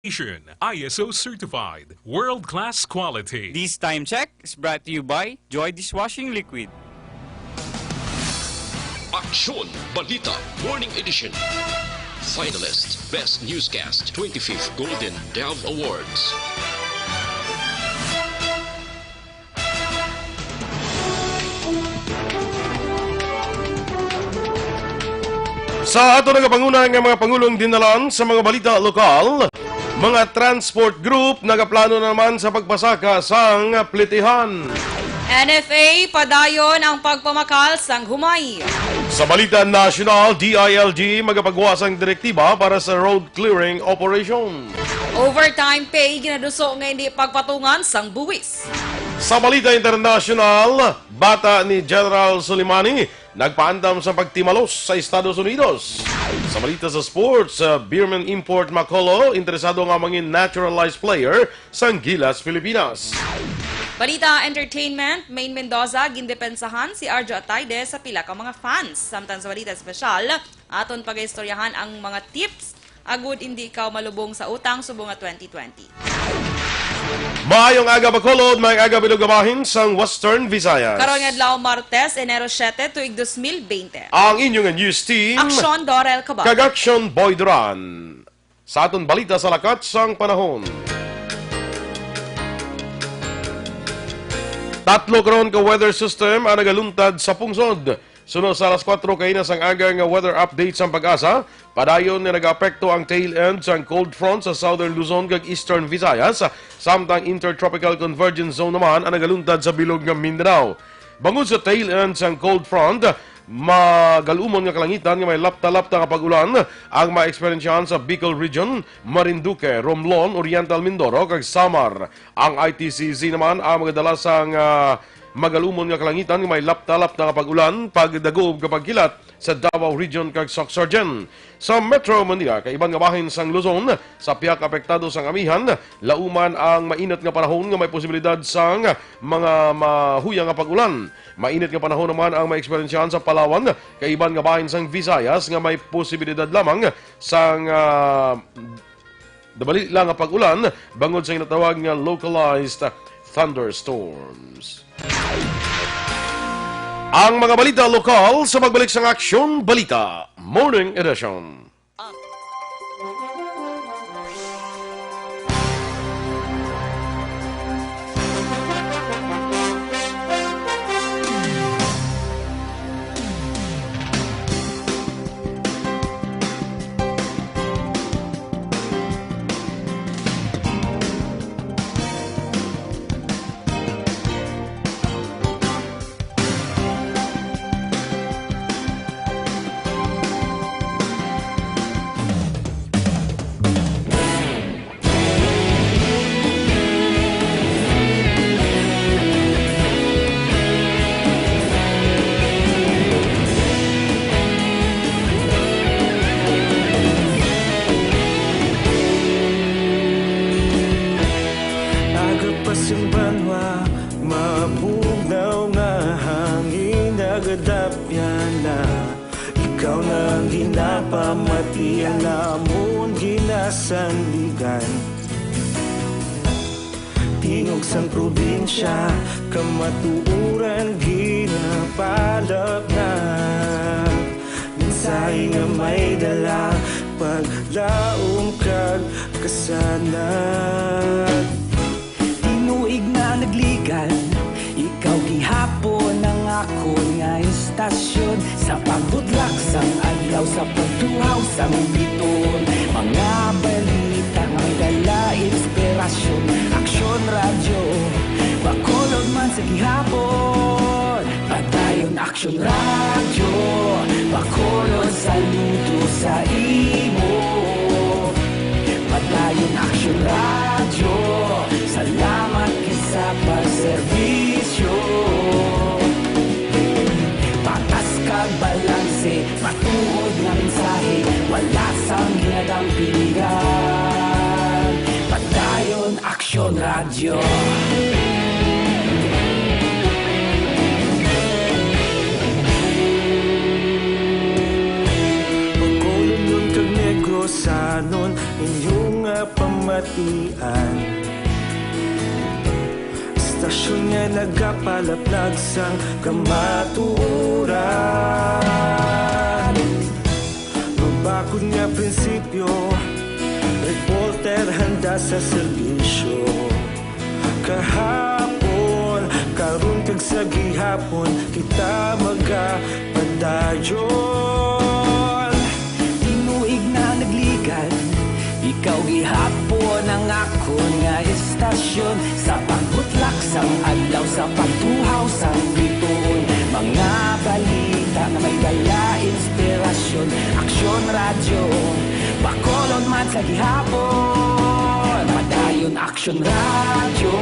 ISO certified, world-class quality. This time check is brought to you by Joy Dishwashing Liquid. Aksyon, Balita, Morning Edition. Finalist, Best Newscast, 25th Golden Dove Awards. Sa ato nagapanguna ng mga Pangulong dinalan sa mga balita lokal, mga transport group nagaplano naman sa pagpasaka sang plitihan. NFA, padayon ang pagpamakal sang humay. Sa balita national, DILG magapagwasang direktiba para sa road clearing operation. Overtime pay ginaduso nga hindi pagpatungan sang buwis. Sa balita international, bata ni General Soleimani nagpaandam sa pagtimalos sa Estados Unidos. Sa balita sa sports, Beerman Import Macolo interesado nga mangin naturalized player sa Gilas, Pilipinas. Balita entertainment, Main Mendoza gindepensahan si Arjo Atayde sa pila ka mga fans. Samtang sa balita espesyal, aton pag-istoryahan ang mga tips agud hindi ikaw malubong sa utang subong nga 2020. Maayong aga Bacolod, may aga bilugabahin sang Western Visayas. Karon nga adlaw Martes, Enero 7 tuig 2020. Ang inyong news team, Aksyon, Dorel, Cabatu. Aksyon, Duran. Sa aton balita sa lakat sang panahon. Tatlo karon ka weather system ang nagaluntad sa pungsod. Sunod sa alas 4 kaina sang aga nga weather update sa pag-asa. Padayon na nag-apekto ang tail end sa cold front sa southern Luzon kag eastern Visayas. Samtang intertropical convergence zone naman ang nagaluntad sa bilog ng Mindanao. Bangod sa tail end sa cold front, magalumon nga kalangitan nga may lapta-lapta nga pag-ulan ang ma-experiensyahan sa Bicol Region, Marinduque, Romblon, Oriental Mindoro kag Samar. Ang ITCZ naman ang magadala sang magalumon nga kalangitan nga may lapta-lapta nga pag-ulan pagdagob kapag kilat sa Davao Region kag Sorsogon. Sa Metro Manila, kaiban nga bahin sang Luzon, sa piyak apektado sang amihan, lauman ang mainit nga panahon nga may posibilidad sang mga mahuyang nga pag-ulan. Mainit nga panahon naman ang ma-experiensyahan sa Palawan, kaiban nga bahin sang Visayas nga may posibilidad lamang sang dabali lang nga pag-ulan bangod sa inatawag nga localized thunderstorms. Ang mga balita lokal sa magbalik sa Aksyon Balita Morning Edition. Ikaw na ginapamati ang namon ginasandigan. Tingog sang probinsya, kamatuuran ginapalap na. Minsay nga may dala, paglaom kag kasanag. Tinuig na nagligan, ikaw gihapon ang ako nga istasyon. Sa pagbutlak sang adlaw, sa pagtuhaw sang biton. Mga balita nga dala inspirasyon. Aksyon radyo, Bacolod man sa gihapon. Padayon Aksyon radyo, Bacolod saludo sa imo. Padayon Aksyon radyo, salamat kisa pagserbisyo. Patas kag balanse, matuod nga mensahe, wala sang ginadang pilihan. Padayon Aksyon radyo. Bacolod nun kag Negros sanon, inyong pamay batian. Istasyon niya nagapalaplag sang kamaturan. Mabakod nga prinsipyo, reporter handa sa serbisyo. Kahapon, karun kag sa gihapon, kita magapadayon. Tinuig na nagligad, ikaw gihapon ang akon nga istasyon. Sa pagbutlak sang adlaw, sa pagtuhaw sang bituon, mga balita na may dala inspirasyon. Aksyon radyo, bakolon man sa gihapon. Padayon Aksyon radyo,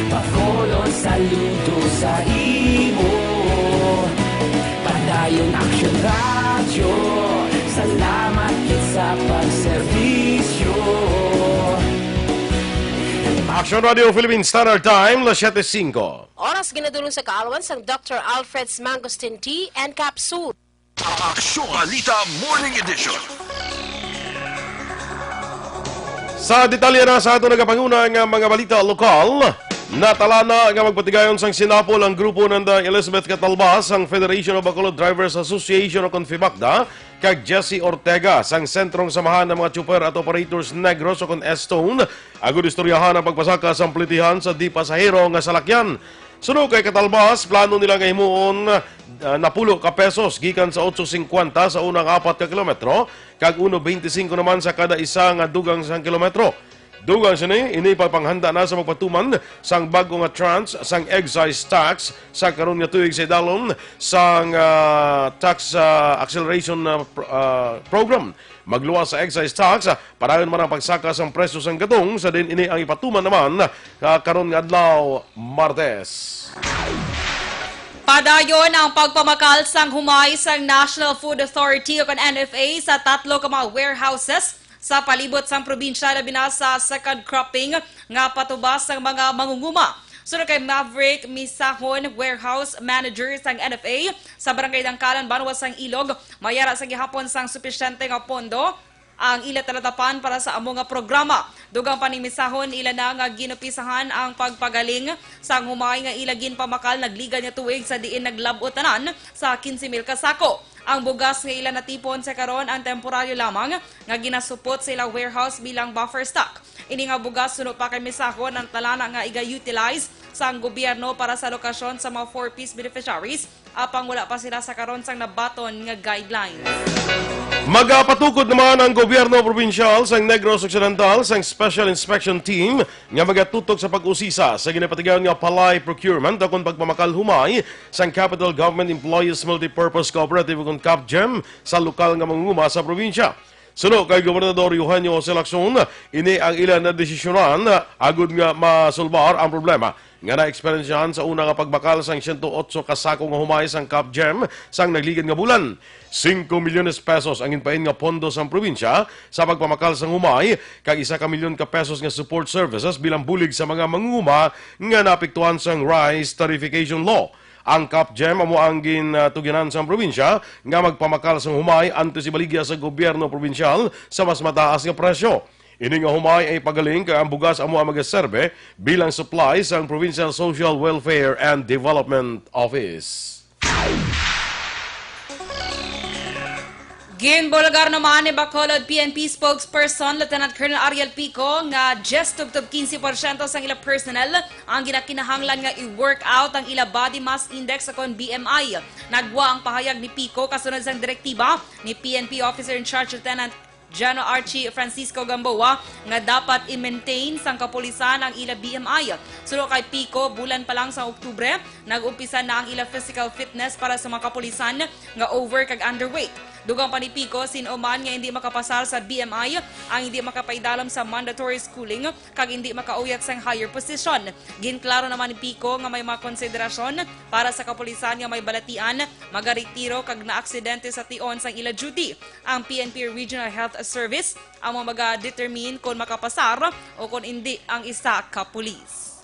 bakolon saludo sa imo. Padayon Aksyon radyo, salamat kit sa pagserbisyo. Aksyon Radio Philippine Standard Time, las 7:05. Oras ginadulong sa kaalawan sang Dr. Alfred's Mangosteen Tea and Capsule. Aksyon Balita Morning Edition. Sa detalye na sa ato nagapanguna nga mga balita lokal, natala na nga magpatigayon sang sinapol ang grupo ng Elizabeth Catalbas, ang Federation of Bacolod Drivers Association o Confibacda, kag Jesse Ortega sang sentrong samahan ng mga chopper at operators Negros o kon Estone, agud istoryahan ang pagpasaka sa plitihan sa di pasahero nga salakyan. Suno kay Catalbas, plano nila nga himuon na pulo ka pesos gikan sa 8.50 sa unang 4 ka kilometro, kag 1.25 naman sa kada isa nga dugang sang kilometro. Dugang sini, ini papanghanda na sa magpatuman sang bago nga trans sang excise tax sa karon nga tuig sa dalon sang tax acceleration program. Magluwas sa excise tax, parayon man ang pagsaka sang presyo sang gatong, sa din ini ang ipatuman naman karon nga adlaw Martes. Padayon ang pagpamakal sang humay sang National Food Authority o NFA sa 3 ka mga warehouses sa palibot sang probinsya labi na sa second cropping nga patubas sang mga mangunguma. Sunod kay Maverick Misahon, warehouse manager sang NFA sa Barangay Dangkalan, Banwas sang Ilog, mayara sa gihapon sang supisyente nga pondo ang ila talatapan para sa amo nga programa. Dugang panimisahon ila na nga ginupisahan ang pagpagaling sang humay nga ila ginpamakal nagligan nga tuig sa diin naglab-utanan sa 15,000 ka sako. Ang bugas nga ila natipon sa karon ang temporaryo lamang nga ginasupot sa ilang warehouse bilang buffer stock. Ini nga bugas suno pa kay misahon ang talana nga iga-utilize sang gobyerno para sa lokasyon sa mga 4-piece beneficiaries apang wala pa sila sa karon sang nabaton nga guidelines. Magapatukod naman ang gobyerno probinsyal sang Negros Occidental sang Special Inspection Team nga magatutok sa pag-usisa sa ginapatigayon nga palay procurement akong pagpamakal humay sang Capital Government Employees Multipurpose Cooperative akong CAPGEM sa lokal nga mangunguma sa probinsya. Suno kay Gobernador Eugenio Aksyon, ini ang ilan na desisyonan agud nga masulbar ang problema nga na-experiensyahan sa una nga pagbakal sang 108 kasako nga humay sang CAPGEM sang nagligan nga bulan. 5 milyones pesos ang inpain nga pondo sang probinsya sa pagpamakal sang humay, kag 1 milyon ka pesos nga support services bilang bulig sa mga mangunguma nga naapektuhan sang rice tarification law. Ang CAPGEM amo ang gintuginan sa probinsya nga magpamakal sang humay antes ibaligya sa gobyerno probinsyal sa mas mataas nga presyo. Ini nga humay ay pagaling kay ang bugas amo ang magaserbe bilang supply sa Provincial Social Welfare and Development Office. Ginbulagar naman ni Bacolod PNP spokesperson Lieutenant Colonel Ariel Pico nga just tubtob 15% sang ila personnel ang ginakinahanglan nga i-work out ang ila body mass index akon BMI. Nagwa ang pahayag ni Pico kasunod sang direktiba ni PNP Officer in Charge Lieutenant General Archie Francisco Gamboa nga dapat i-maintain sang kapulisan ang ila BMI. Sulo kay Pico, bulan pa lang sa Oktubre, nag-umpisa na ang ila physical fitness para sa mga kapulisan nga over kag underweight. Dugang pa ni Pico, sino man nga hindi makapasar sa BMI ang hindi makapaidalam sa mandatory schooling kag hindi makauyat sang higher position. Ginklaro naman ni Pico nga may mga konsiderasyon para sa kapulisan nga may balatian, magaritiro kag na-aksidente sa tion sang ila duty. Ang PNP Regional Health Service ang maga-determine kung makapasar o kung hindi ang isa ka pulis.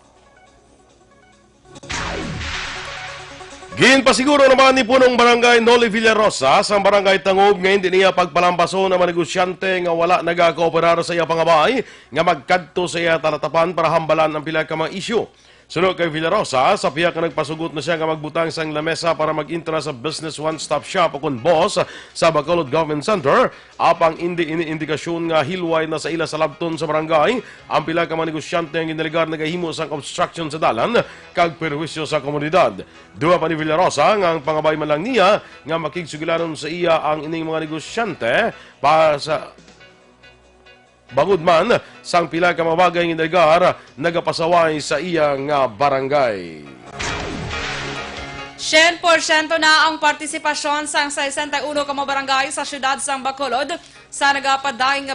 Ginpasiguro naman ni punong barangay Noli Villarosa sa barangay Tangob nga hindi niya pagpalampaso na manegosyante nga wala nagakooperar sa iya pangabay nga magkadto sa iya talatapan para hambalan ang pila ka mga isyu. Sunod kay Villarosa, sa piyak na nagpasugot na siya nga magbutang sang lamesa para mag-intra sa Business One-Stop Shop o kun boss sa Bacolod Government Center, apang hindi iniindikasyon nga hilway na sa ila sa labton sa barangay, ang pila ka mga negosyante ang ginaligar nagahimo sang obstruction sa dalan, kag perwisyo sa komunidad. Duwa pa ni Villarosa nga ang pangabay man lang niya nga makigsugilanon sa iya ang ining mga negosyante para sa bangod man sang pila ka mabagay nga negar nagapasaway sa iya nga barangay. 100% na ang partisipasyon sang 61 ka mga barangay sa siyudad sang Bacolod sa nagapadayong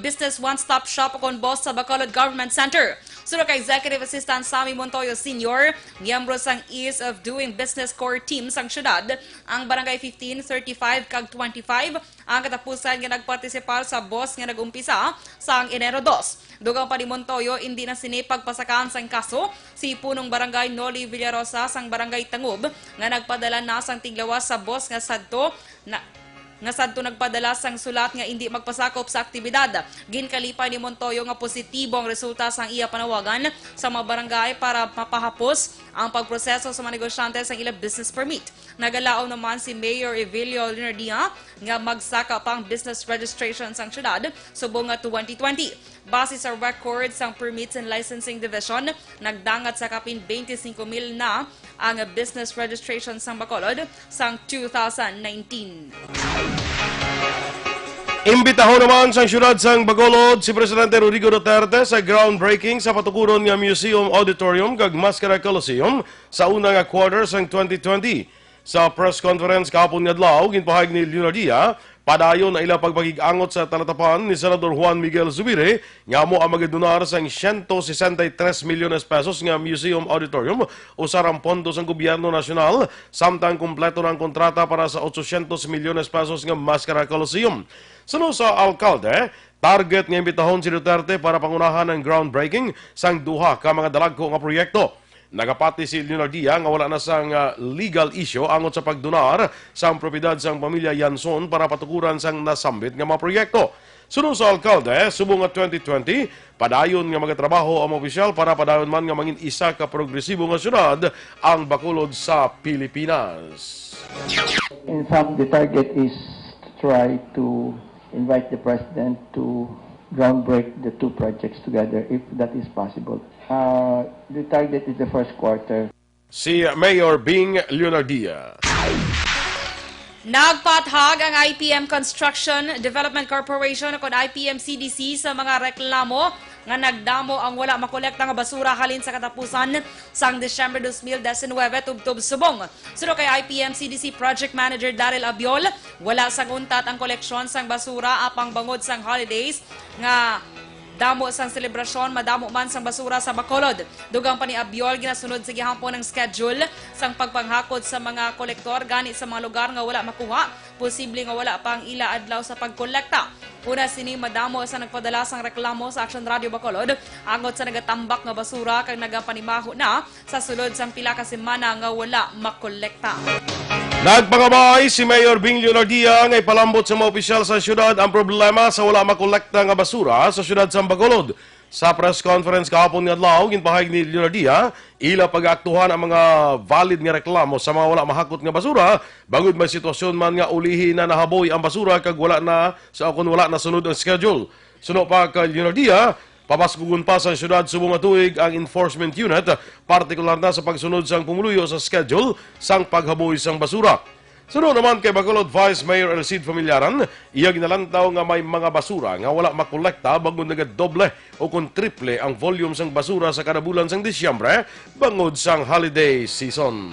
business one-stop shop kon boss sa Bacolod Government Center. Sunod kay Executive Assistant Sammy Montoyo Sr., miyembro sang Ease of Doing Business Core Team sang siyudad, ang barangay 15, 35 kag 25 ang katapusan nga nagpartisipar sa boss nga nagumpisa sang Enero 2. Dugang pa ni Montoyo, hindi na sinipagpasakaan sang kaso si punong barangay Noli Villarosa sang barangay Tangob nga nagpadala na sang tiglawas sa boss nga sadto nagpadala sang sulat nga hindi magpasakop sa aktibidad. Ginkalipay ni Montoyo nga positibo ang resulta sang iya panawagan sa mga barangay para mapahapos ang pagproseso sa mga negosyante sang ilang business permit. Nagalao naman si Mayor Evilio Linardia nga magsaka pang business registration sang syudad subong nga 2020. Base sa records sang Permits and Licensing Division, nagdangat sa kapin 25,000 na ang business registration sang Bacolod sang 2019. Imbitahon naman sa siyudad sang Bacolod si Presidente Rodrigo Duterte sa groundbreaking sa patukuron nga Museum Auditorium kag Mascara Coliseum sa unang quarter sang 2020. Sa press conference kahapon nga adlaw ginpahayag ni Leonardia, padayon na ila pagpagig-angot sa talatapan ni Senador Juan Miguel Zubiri nga mo ang magadonar sang 163 milyones pesos nga Museum Auditorium o sarang pondo sang gobyerno nasyonal samtang kumpleto ng kontrata para sa 800 milyones pesos nga Mascara Coliseum. Sunod sa alkalde, target nga imbitahon si Duterte para pangunahan ng groundbreaking sang duha ka mga dalagko nga proyekto. Nagapati si Leonardia nga wala na sang legal issue angot sa pagdonar sang propiedad sang pamilya Yanson para patukuran sang nasambit nga mga proyekto. Sunod sa alkalde, subong nga 2020, padayon nga magatrabaho ang opisyal para padayon man nga mangin isa ka progresibo nga syudad ang Bacolod sa Pilipinas. In fact, the target is to try to invite the President to groundbreak the two projects together if that is possible. The target is the first quarter. Si Mayor Bing Leonardia. Nagpathag ang IPM Construction Development Corporation o IPM CDC sa mga reklamo nga nagdamo ang wala makolekta nga basura halin sa katapusan sang December 2019 tubtob subong. Sunod kay IPM CDC Project Manager Dorel Abiol, wala sang untat ang koleksyon sang basura apang bangod sang holidays nga damo sang selebrasyon, madamo man sang basura sa Bacolod. Dugang pa ni Abiol, ginasunod sa gihapon ng schedule sang pagpanghakot sa mga kolektor gani sa mga lugar nga wala makuha. Posible nga wala pang ila adlaw sa pagkolekta. Una sini madamo sa nagpadala sang reklamo sa Aksyon Radio Bacolod angot sa nagatambak nga basura kag nagapanimaho na sa sulod sang pila ka semana nga wala makolekta. Nagpangabay si Mayor Bing Leonardia nga ipalambot sa mga opisyal sa syudad ang problema sa wala makolekta nga basura sa syudad sa Bacolod. Sa press conference kahapon nga adlaw, ginpahayag ni Leonardia, ila pag-aaktuhan ang mga valid nga reklamo sa mga wala mahakot nga basura, bangod may sitwasyon man nga ulihi na nahaboy ang basura kag wala na sunod ang schedule. Sunod pa kay Leonardia, papaskugon pa sa syudad subong tuig ang enforcement unit, partikular na sa pagsunod sang pumuluyo sa schedule sang paghaboy sang basura. Sunod naman kay Bacolod Vice Mayor Elcid Familiaran, iya ginalantaw nga may mga basura nga wala makolekta bangod nagadoble o kung triple ang volume sang basura sa kada bulan sang Disyembre bangod sang holiday season.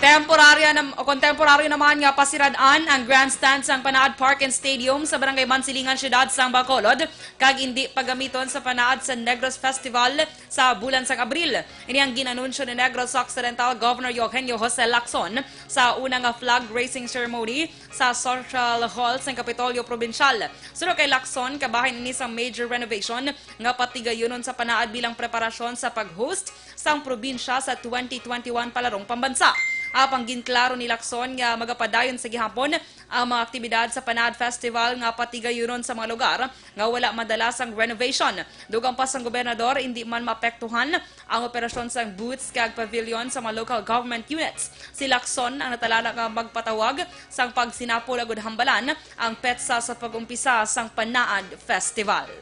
Kontemporaryo naman nga pasiradaan ang grandstand sang Panaad Park and Stadium sa Barangay Mansilingan, Siyudad sang Bacolod, kag hindi paggamiton sa Panaad sa Negros Festival sa bulan sang Abril. Ini ang ginanunsyo ni Negros Occidental Governor Eugenio Jose Lacson sa unang flag raising ceremony sa Central Hall sang Kapitolyo Provincial. Sunod kay Lacson, kabahin ini sang major renovation nga patigayunon sa Panaad bilang preparasyon sa pag-host sang probinsya sa 2021 palarong pambansa. Apang ginklaro ni Lacson nga magapadayon sa gihapon ang mga aktibidad sa Panaad Festival nga patigayunon sa mga lugar nga wala madalas ang renovation. Dugang pa sang gobernador, hindi man maapektuhan ang operasyon sang booths kag pavilion sa mga local government units. Si Lacson ang natalala nga magpatawag sang pagsinapol agud hambalan ang petsa sa pag-umpisa sang Panaad Festival.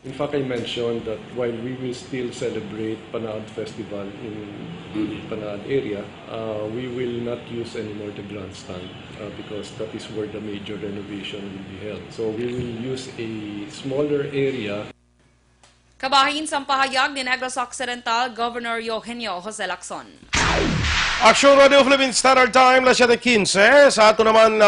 In fact, I mentioned that while we will still celebrate Panaad Festival in the Panaad area, we will not use anymore the grandstand because that is where the major renovation will be held. So we will use a smaller area. Kabahin sa pahayag ni Negros Occidental Governor Eugenio Jose Lacson. Aksyon Radio Philippine Standard Time, las 7:15. Sa ato naman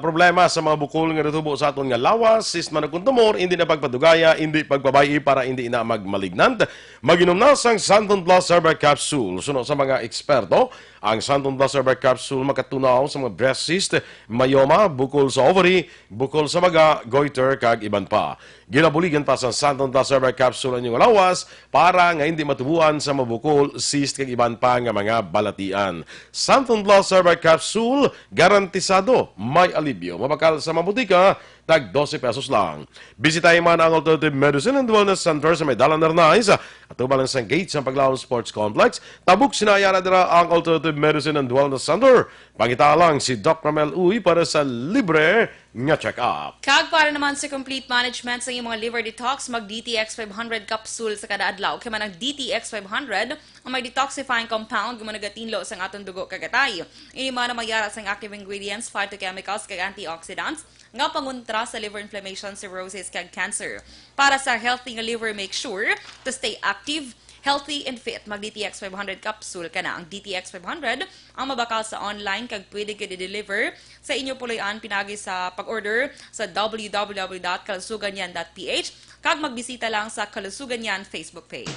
problema sa mga bukol nga natubo sa aton nga lawas, sis managkuntumor, hindi na pagpadugaya, hindi pagbabayi para hindi na magmalignant. Maginom na sang Santon Plus Herbal Capsule. Suno sa mga eksperto, ang Santon Plus Herbal Capsule makatunaw sa mga breast cyst, mayoma, bukol sa ovary, bukol sa maga, goiter, kag iban pa. Ginabuligan pa sa Santon Plus Herbal Capsule ang inyong lawas para nga hindi matubuan sa mabukol, cyst, kag iban pa nga mga balatian. Santon Plus Herbal Capsule, garantisado, may alibyo. Mabakal sa mabutika, tag 12 pesos lang. Bisitahin man ang Alternative Medicine and Wellness Center sa may Dalan Narnais at ubalan sa gate sa Paglaon Sports Complex. Tabuk sinaya na dira ang Alternative Medicine and Wellness Center. Pangita lang si Doc Ramel Uy para sa libre nga check-up. Kag para naman sa complete management sa iyong mga liver detox, mag-DTX 500 capsule sa kada adlaw. Kaya man ang DTX 500, ang may detoxifying compound yung managatinlo sa atong dugo kagatay. Ini man mayara sa active ingredients, phytochemicals, kag antioxidants, nga panguntra sa liver inflammation, cirrhosis, kag cancer. Para sa healthy nga liver, make sure to stay active, healthy and fit. Mag-DTX 500 capsule ka na. Ang DTX 500 ang mabakal sa online kag pwede ka deliver sa inyo puloyan pinagi sa pag-order sa www.kalusuganyan.ph kag magbisita lang sa Kalusuganyan Facebook page.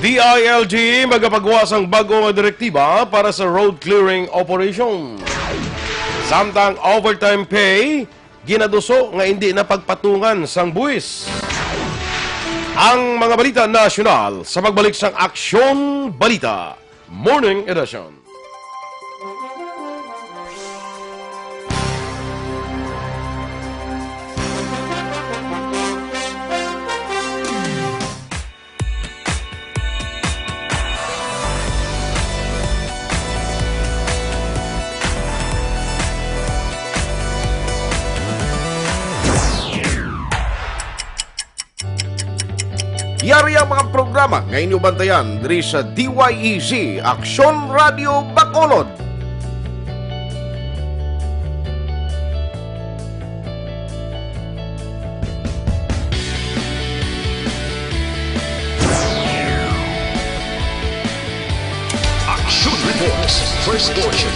DILG magapagwas ang bagong direktiba para sa road clearing operation. Samtang overtime pay, ginaduso nga hindi na pagpatungan sang buwis. Ang mga balita nasyonal sa pagbalik sang Aksyon Balita Morning Edition. Yari ang mga programa ngayon yung bantayan diri sa DYEZ Aksyon Radio Bacolod. Aksyon Reports, first portion.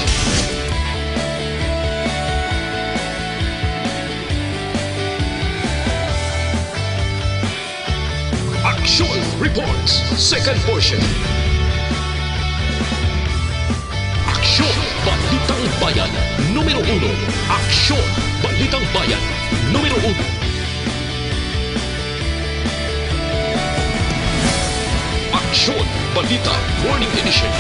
Aksyon Reports, second portion. Aksyon Balitang Bayan, numero 1. Aksyon Balitang Bayan, numero 1. Aksyon Balita Morning Edition.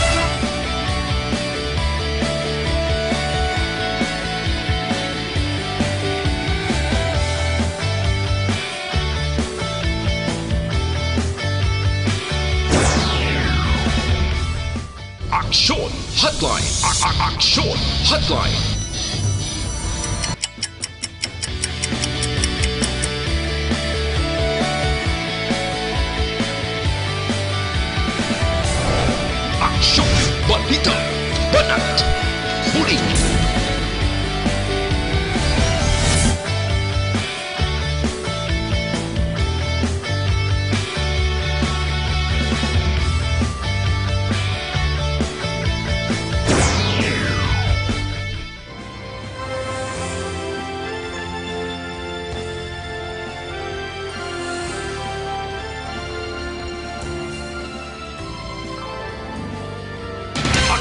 Aksyon Hotline. Aksyon Hotline. Aksyon Balita Banat Huli.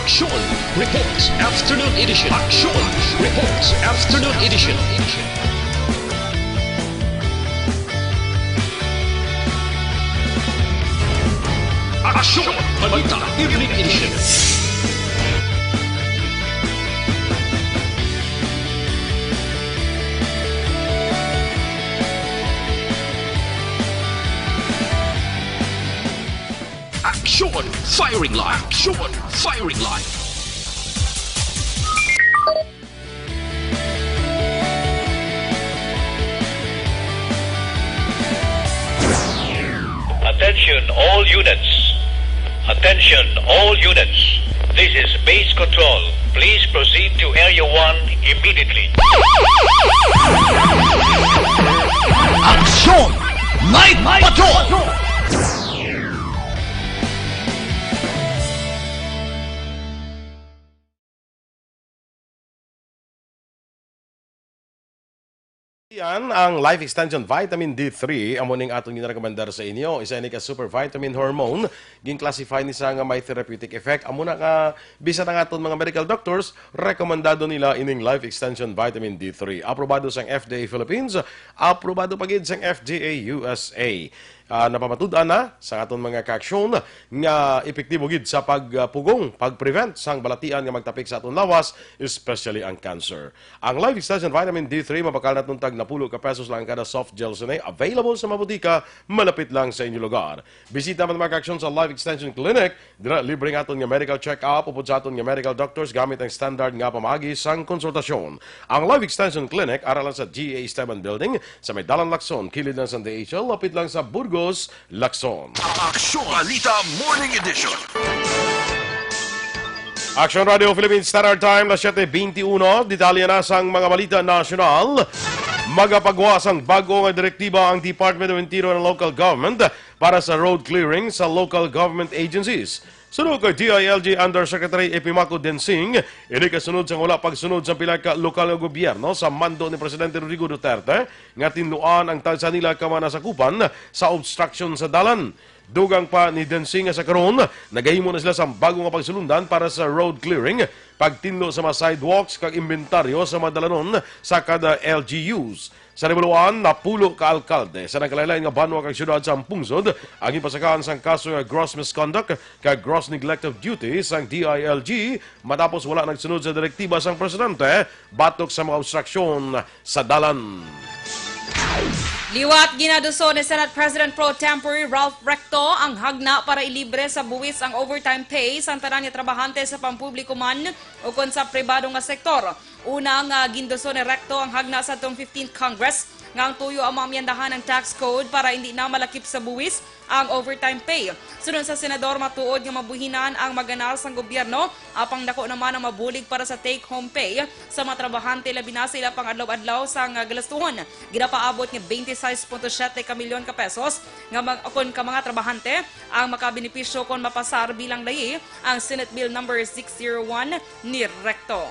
Aksyon Reports Afternoon Edition. Aksyon Reports Afternoon Edition. Aksyon Balita Evening Edition. Aksyon Firing Line. Aksyon Firing Line. Attention all units. Attention all units. This is base control. Please proceed to Area 1 immediately. Aksyon Night Patrol. Yan ang Life Extension Vitamin D3 amo ning atong ginarekomendar sa inyo. Isa ni ka super vitamin hormone gin-classify ni sa nga may therapeutic effect. Amo na ka bisa ng aton mga medical doctors rekomendado nila ining Life Extension Vitamin D3. Aprobado sang FDA Philippines, aprobado pagid sang FDA USA. Napamatud-an na sa aton mga kaaksyon nga epektibo gid sa pagpugong, pag-prevent sang balatian nga magtapik sa aton lawas, especially ang cancer. Ang Life Extension Vitamin D3 mabakal natong tag na 10 ka pesos lang kada soft gel sunay, available sa mabutika, malapit lang sa inyong lugar. Bisita man mga kaaksyon sa Life Extension Clinic, dira libre nga aton nga medical check-up upod sa aton nga medical doctors gamit ang standard nga pamaagi sang konsultasyon. Ang Life Extension Clinic ara lang sa GA Esteban Building sa may Dalan Lacson, kilid lang sa DHL, lapit lang sa Burgos, Lacson. Aksyon Balita Morning Edition. Aksyon Radio Philippines Standard Time, las 7:21. Detalye na sang mga balita nasyonal. Magapagwas ang bago nga direktiba ang Department of Interior and Local Government para sa road clearing sa local government agencies. Sunod kay DILG Undersecretary Epimaco Densing, ini kasunod sa wala pagsunod sa pila ka lokal nga gobyerno sa mando ni Presidente Rodrigo Duterte nga tinuan ang tagsa nila kamanasakupan sa obstruction sa dalan. Dugang pa ni Densing sa karon, nagahimo na sila sa bago nga pagsulundan para sa road clearing, pagtinlo sa mga sidewalks kag inventaryo sa madalanon sa kada LGUs. Sa Rebuluan, napulo ka alkalde sa nagkalaylay nga banwa kag syudad sa Pungsod ang ipasakahan sang kaso nga gross misconduct kag gross neglect of duty sang DILG matapos wala nagsunod sa direktiba sang presidente batok sa mga obstruksyon sa dalan. Liwat ginaduso ni Senate President Pro Tempore Ralph Recto ang hagna para ilibre sa buwis ang overtime pay sa tanan nga trabahante sa pampubliko man o kon sa pribado nga sektor. Unang ginduso ni Recto ang hagna sa 15th Congress nga ang tuyo ang mamyandahan ng tax code para hindi na malakip sa buwis ang overtime pay. Sunod sa senador, matuod nga mabuhinan ang maganar sang gobyerno, apang dako naman ang mabulig para sa take-home pay sa mga trabahante labi na sila pang adlaw-adlaw sang galastuhon. Ginapaabot nga 26.7 ka milyon ka pesos nga kon ka mga trabahante ang makabenepisyo kon mapasar bilang layi ang Senate Bill number 601 ni Recto.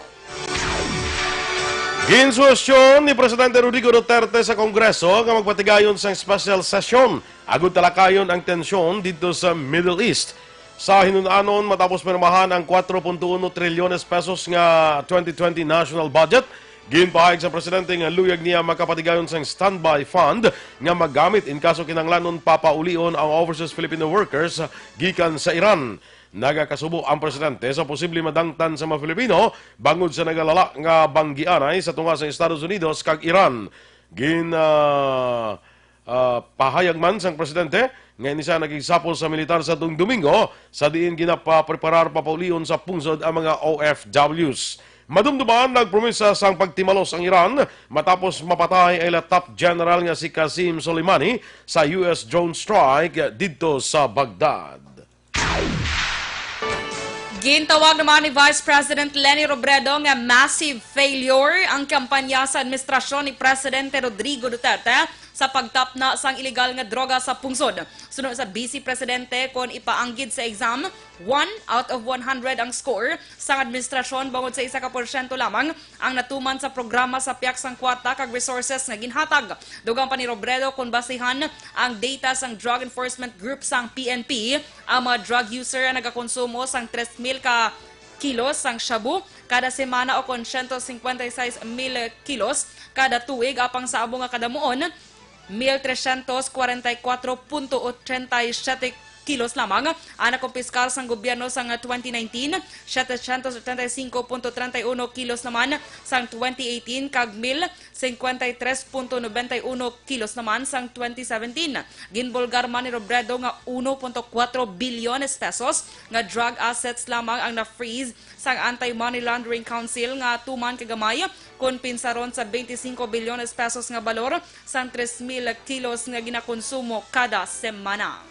Ginsuwasyon ni Presidente Rodrigo Duterte sa Kongreso nga magpatigayon sa special session. Agud talakayon ang tensyon dito sa Middle East. Sa hinunanon matapos pirmahan ang 4.1 trilyones pesos nga 2020 national budget, ginpahayag sa presidente nga luyag niya makapatigayon sa standby fund nga magamit in kaso kinanglanon papaulion ang overseas Filipino workers gikan sa Iran. Nagakasubo ang presidente sa posibleng madangtan sa mga Filipino bangod sa nagalala nga banggianay sa tunga sa Estados Unidos kag Iran. Pahayag man sang presidente nga ini siya nagigsapol sa militar sa tuong Domingo sa diin ginapapreparar papaulion sa pungsod ang mga OFWs. Madumduman nagpromisa sang pagtimalos ang Iran matapos mapatay ay top general nga si Qasem Soleimani sa US drone strike dito sa Baghdad. Gintawag naman ni Vice President Leni Robredo nga massive failure ang kampanya sa administrasyon ni Presidente Rodrigo Duterte sa pagtapna sang illegal nga droga sa pungsod. Sunod sa Vice Presidente kon ipaanggid sa exam, 1 out of 100 ang score sa administrasyon bangod sa 1% lamang ang natuman sa programa sa piyak sang kwata kag resources nga ginhatag. Dugang pa ni Robredo kon basihan ang data sang Drug Enforcement Group sang PNP, ang mga drug user ang nagakonsumo sang 3,000 ka kilos sang shabu kada semana o kon 156,000 kilos kada tuig apang sa abo nga kadamuon 1,344.87 kilos lamang ang nakumpiskal sang gobyerno sang 2019, 775.31 kilos naman sang 2018 kag 1,053.91 kilos naman sang 2017. Ginbulgar man ni Robredo nga 1.4 bilyones pesos nga drug assets lamang ang na-freeze sang Anti-Money Laundering Council nga tuman kagamay kon pinsaron sa 25 bilyones pesos nga balor sang 3,000 kilos nga ginakonsumo kada semana.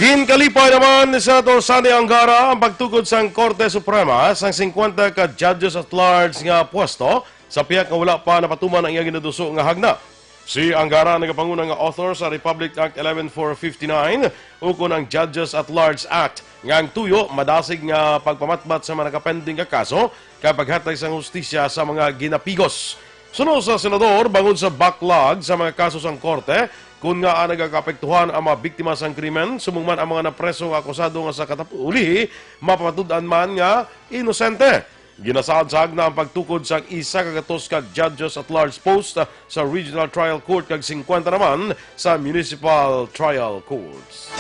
Ginkalipay naman ni Senator Sani Angara ang pagtukod sang Korte Suprema sang 50 ka judges at large nga pwesto sa piyak nga wala pa napatuman ang iyang ginaduso nga hagna. Si Angara nagapanguna nga author sa Republic Act 11459 ukon ang Judges at Large Act nga ang tuyo madasig nga pagpamatbat sa mga nakapending nga kaso kapag hatay sang hustisya sa mga ginapigos. Sunod sa senador bangod sa backlog sa mga kaso sang korte kung nga nagakapektuhan ang mga biktima sang krimen sumungman ang mga napreso nga akusado nga sa katapuli mapapatudan man nga inosente. Ginasaad-saag na ang pagtukod sa isa kagatos ka judges at large post sa Regional Trial Court kag 50 naman sa Municipal Trial Courts.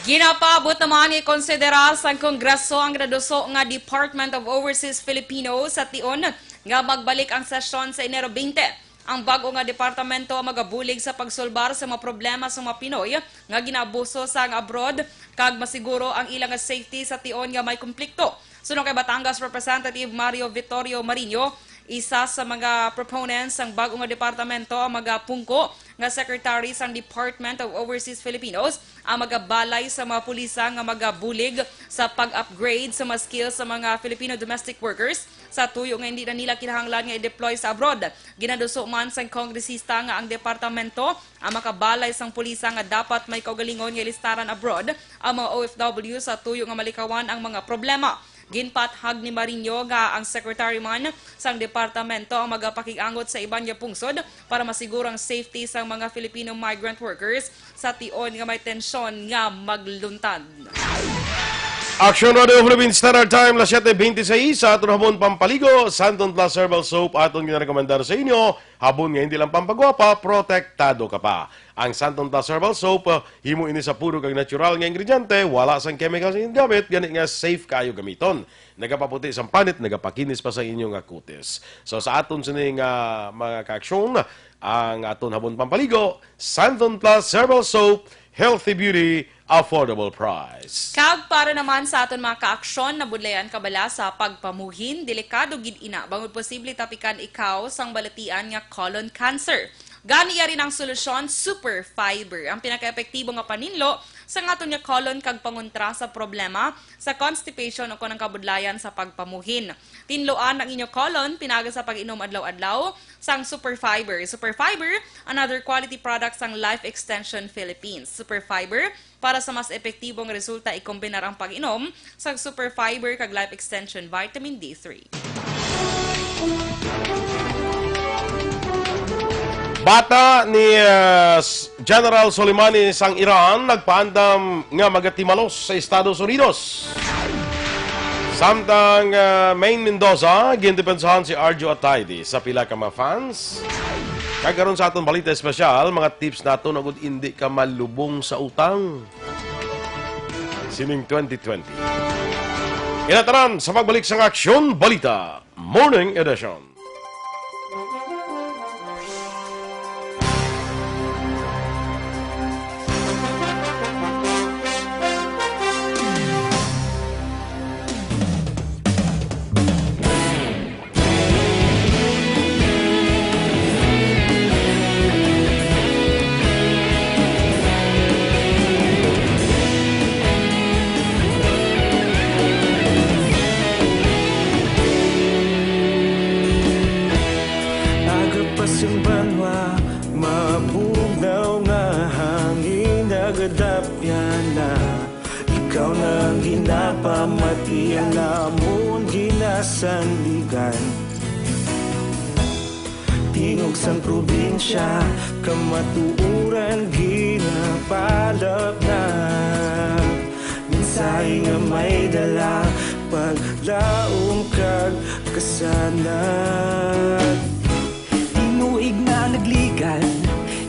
Ginapabot naman i-konsidera sa Kongreso ang graduso nga Department of Overseas Filipinos sa tion nga magbalik ang sesyon sa Enero 20. Ang bago nga departamento magabulig sa pagsolbar sa mga problema sa mga Pinoy nga ginabuso sa abroad kag masiguro ang ilang safety sa tion nga may konflikto. Sunod kay Batangas Representative Mario Vittorio Marino, isa sa mga proponents ng bago nga departamento ang magapungko nga secretary sang Department of Overseas Filipinos ang magabalay sa mga pulisa nga magabulig sa pag-upgrade sa mga skills sa mga Filipino domestic workers sa tuyo nga hindi na nila kinahanglan nga i-deploy sa abroad. Ginaduso man sang kongresista nga ang departamento ang makabalay sang pulisa nga dapat may kaugalingon nga listaran abroad ang mga OFW sa tuyo nga malikawan ang mga problema. Ginpathag ni Marino nga ang secretary man sang departamento ang magapakig-angot sa iban nga pungsod para masigurang safety sang mga Filipino migrant workers sa tion nga may tensyon nga magluntad. Aksyon Radio Philippine Standard Time, las 7:26 sa aton habon pampaligo, Santon Plus Herbal Soap aton ginarekomendar sa inyo. Habon nga hindi lang pampagwapa, protektado ka pa. Ang Santon Plus Herbal Soap, himo ini sa puro kag natural nga ingrediente, wala sang chemicals nga gamit, gani nga safe kayo gamiton. Nagapaputi sang panit, nagapakinis pa sa inyo nga kutis. So sa aton sining mga kaaksyon, ang aton habon pampaligo, Santon Plus Herbal Soap, healthy beauty, affordable price. Kag para naman sa aton mga kaaksyon na budlayan kabala sa pagpamuhin, delikado gid ina bangod posible tapikan ikaw sang balatian nga colon cancer. Gani rin ang solusyon, super fiber. Ang pinaka-epektibo nga paninlo sa aton nga colon kag pangontra sa problema sa constipation o kanang kabudlayan sa pagpamuhin. Tinloan ang inyo colon pinaga sa pag-inom adlaw-adlaw sang super fiber. Super fiber, another quality product sang Life Extension Philippines. Super fiber, para sa mas epektibong resulta ikombinar ang pag-inom sa super fiber kag Life Extension Vitamin D3. Bata ni General Soleimani sang Iran nagpaandam nga magatimalos sa Estados Unidos. Samtang Maine Mendoza, gindepensahan si Arjo Atayde sa pila ka mga fans. Kagaron sa aton balita espesyal, mga tips nato na kung hindi ka malubong sa utang. Sining 2020. Inataran sa pagbalik sa Aksyon Balita, Morning Edition. Ikaw nang ginapamati ang namon ginasandigan. Tingog sang probinsya, kamatuuran ginapalap na. mensahe nga may dala paglaom kag kasanag. Tinuig na nagligan,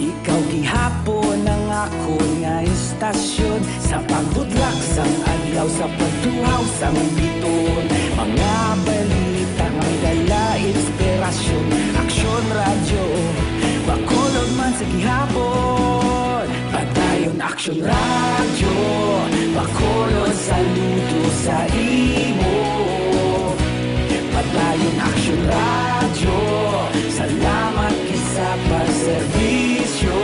ikaw gihapon ang ako nga istasyon sa paghudlak sang adlaw sa pagtuhaw sang biton. Mga balita nga may dala inspirasyon, aksyon radyo bakolod man sa gihapon. Padayon aksyon radyo bakolod saludo sa imo. Padayon aksyon radyo, salamat kisa pagserbisyo.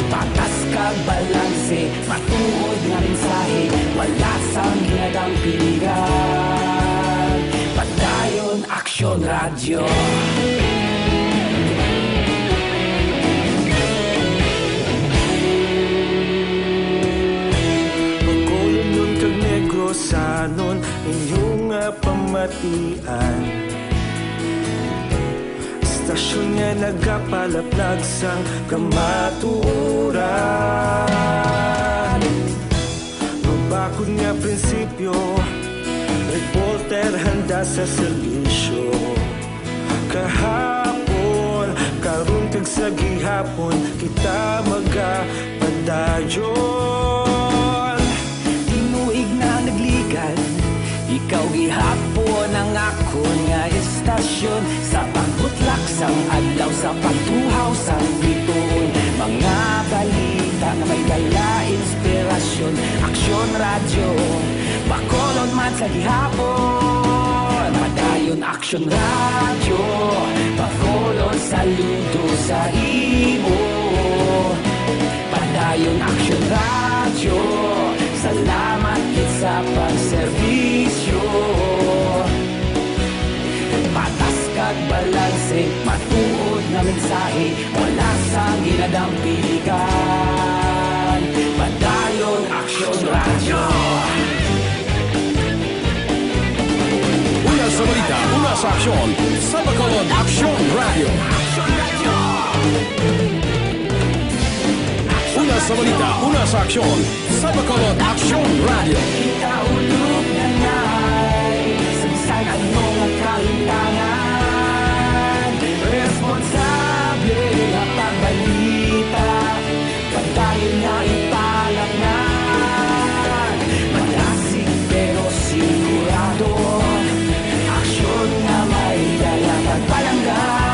Patas kag balanse, matuod nga mensahe, wala sang ginadang piligan. Padayon aksyon radyo. Sanon inyong pamatian, istasyon nga nagapalaplag sang kamaturan. Mabakod nga prinsipyo, reporter handa sa serbisyo. Kahapon, karun kag sa gihapon, kita magapadayon. Tinuig na nagligan, ikaw gihapon ang ako nga istasyon sa pagbutlak sang adlaw sa pagtuhaw sang biton. Mga balita na may dala inspirasyon, aksyon radyo bakolod man sa gihapon. Padayon aksyon radyo bakolod saludo sa imo. Padayon aksyon radyo, salamat kit sa pagserbisyo. Patas kag balanse, matuod na mensahe, wala sang ginadang piligan. Padayon aksyon radyo. Una sa balita, una sa aksyon, sa bakolod aksyon radio. Una sa balita, una sa aksyon, sa bakolod aksyon radio. Kita ulog na na'y sagsag ano nga kalintangan. Responsable na pagbalita, pagdayon na ipalaknan. Malasig pero sigurado, aksyon na may dala pagpalanggan.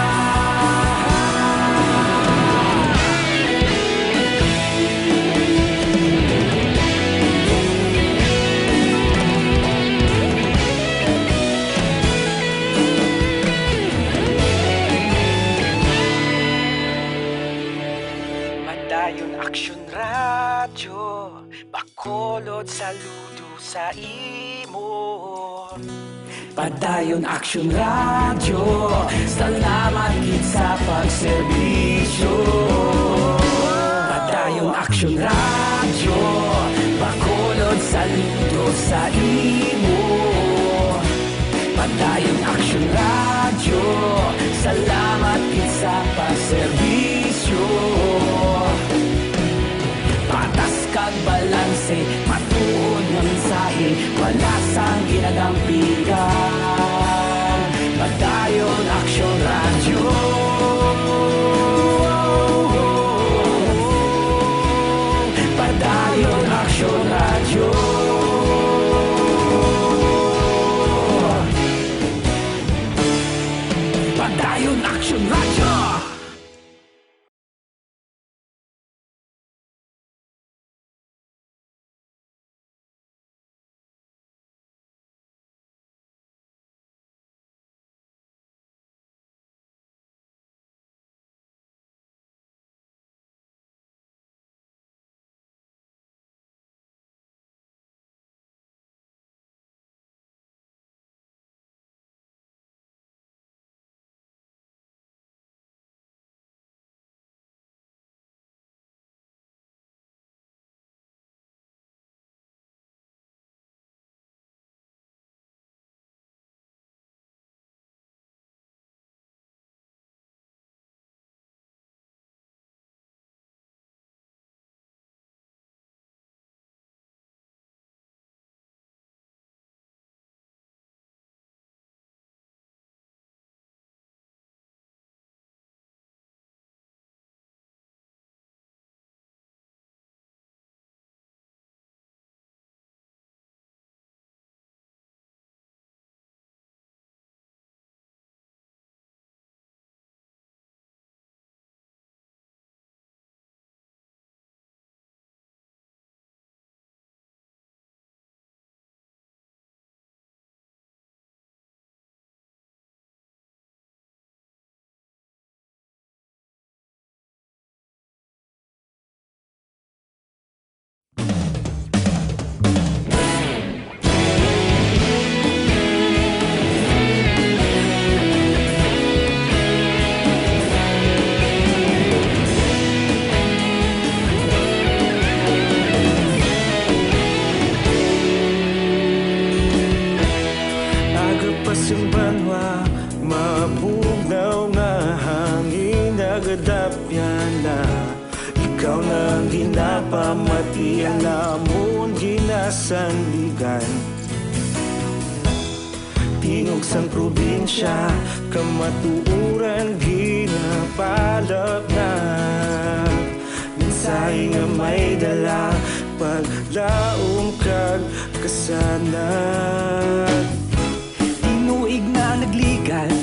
Padayon aksyon radyo, bakolod saludo sa imo. Padayon aksyon radyo, salamat kit sa pagserbisyo. Padayon aksyon radyo, bakolod saludo sa imo. Padayon aksyon radyo, salamat kit sa pagserbisyo. Patas kag balanse, matuod nga mensahe, wala sang ginadampigan. Padayon aksyon radyo. Padayon aksyon radyo. Padayon aksyon radyo. nagadapyan na ikaw nang ginapamatian namon ginasandigan tingog sang probinsya kamatuuran ginapalap na minsay nga may dala paglaom kag kasanag tinuig na nagligan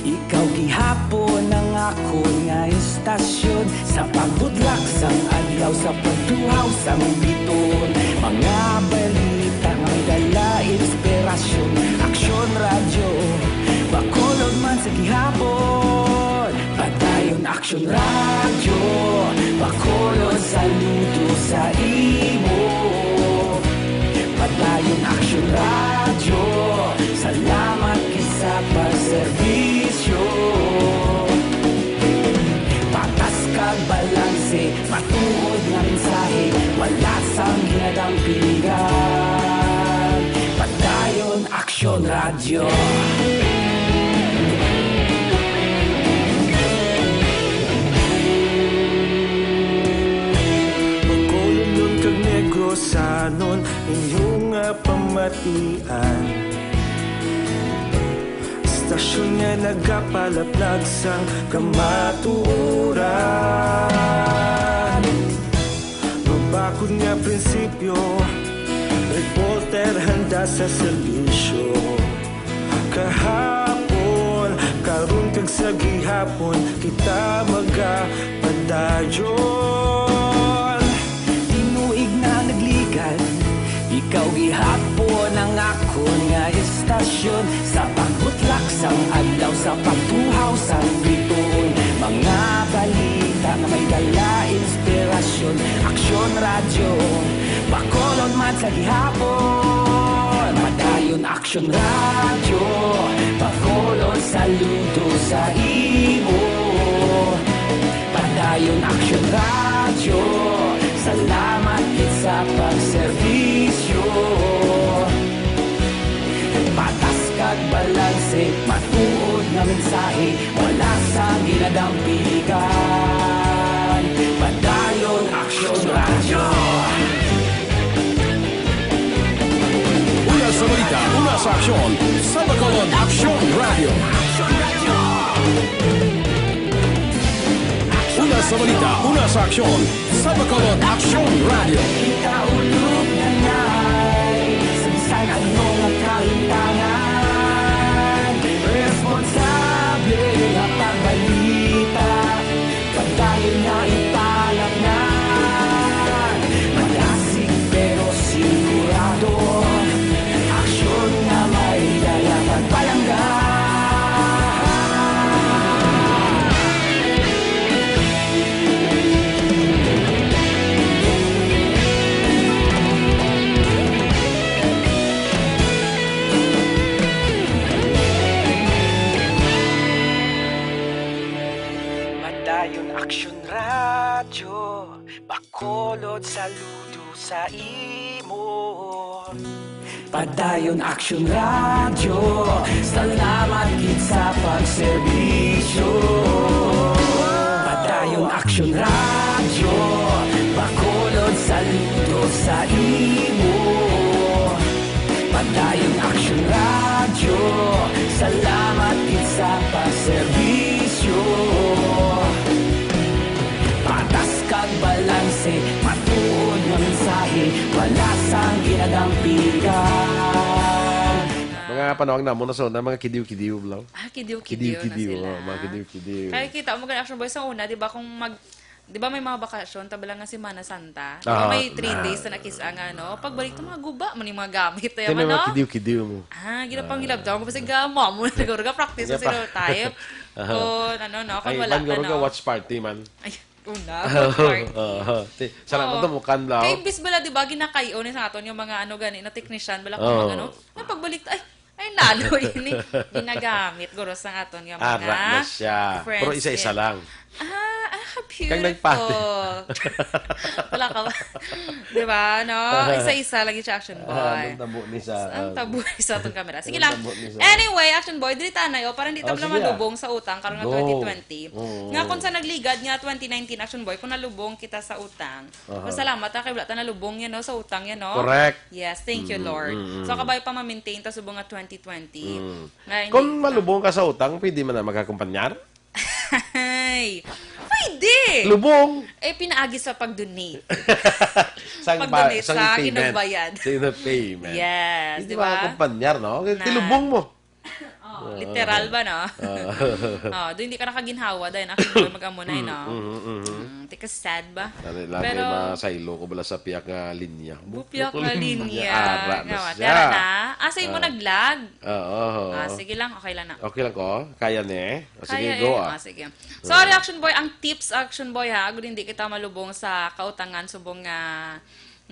ikaw gihapon ang ako nga istasyon sa pagbudlak sang adlaw sa pagtuhaw sang biton mga balita nga may dala inspirasyon aksyon radyo bakolod man sa gihapon padayon aksyon radyo bakolod saludo sa imo padayon aksyon radyo salamat kisa pagserbisyo patas kag balanse matuod nga mensahe wala sang ginadang piligan padayon aksyon radyo pagkolon kag negosanon inyong pamatian istasyon nga nagapalaplag sang kamatuuran mabakod nga prinsipyo reporter handa sa serbisyo kahapon karon kag sa gihapon kita magapadayon tinuig na nagligan ikaw gihapon ang ako nga istasyon sa pagbutlak sang adlaw sa pagtuhaw sang biton mga balita nga may dala inspirasyon aksyon radyo bakolon man sa gihapon madayon aksyon radyo bakolon saludo sa imo padayon aksyon radyo salamat kit sa pagserbisyo patas kag balanse matuod nga mensahe wala sa ginadampigan padayon aksyon radyo Una sa balita, una sa aksyon, sa Bacolod Aksyon Radio. Una sa balita, una sa aksyon, sa Bacolod Aksyon Radio. kita ulog na na'y sabisan ano nga kahintangan responsable nga pagbalita pagdayon na ipalak na malasig pero sigurado aksyon na may dala pagpalanggan Madayon aksyon radyo bakolod saludo sa imo padayon aksyon radyo salamat kit sa pagserbisyo padayon aksyon radyo bakolod saludo sa imo padayon aksyon radyo salamat kit sa pagserbisyo patas kag balanse matuod nga mensahe wala sang ginadampigan Mga panawag na muna sa una, mga kidiw-kidiw lang. Kidiw-kidiw na sila. Mga kidiw-kidiw. Kaya kita mo Action Boys sa una, di ba kung di ba may mga bakasyon, tabalang nga si Mana Santa. Di ba may 3 days na nakis ang ano, pagbalik ito mga guba, man yung mga gamit. Kaya may mga kidiw-kidiw mo. Ginapang hilabdaw mo, kasi gama mo, naguro ka, practice mo sila tayo. Kung ano, kung wala ka, man, watch party man. Ay, una, watch party. Salamat mo, kanlaw. Kaya imbis bala, di ba, ginakayo ni sa aton yung mga ano gani, na technician, bala kung mga ano, na pagbalik, ay nalo ini ginagamit, guros ang aton yung mga Ara na siya. friends. Pero isa-isa lang. I have Kang nagpati. Wala ka ba? Diba, no? Isa-isa lagi siya, Action Boy. Ang tabo ni sa... Ang tabo ni sa itong camera. Sige lang. Anyway, Action Boy, dili tanay, parang di tabla malubong sa utang karon nga 2020. Nga kung sa nagligad nga 2019, Action Boy, kung nalubong kita sa utang, masalamat kay wala ta nalubong yan, no? Sa utang yan, no? Correct. Yes, thank you, Lord. So, kabay pa ma-maintain ta subong nga 2020. Kung malubong ka sa utang, pwede man na magkakumpanyar? Ay, pwede! Lubong! Pinaagi sa pag-donate. Pag-donate sa ginagbayad. Sa payment. Yes, di ba? ba? Kumpanyar, no? Tilubong mo. Literal ba, no? Doon hindi ka nakaginhawa dahil actually mag-amunay, no? Tika sad ba? Pero masaylo ko bala sa piyak nga linya. Piyak nga linya. Ara na siya. Tara na. Asay mo naglag. Oo. Sige lang, okay lang na. Okay lang ko? Kaya ne? Sige, Kaya go sige. Sorry, Action Boy. Ang tips, Action Boy, ha? Agad hindi kita malubong sa kautangan subong nga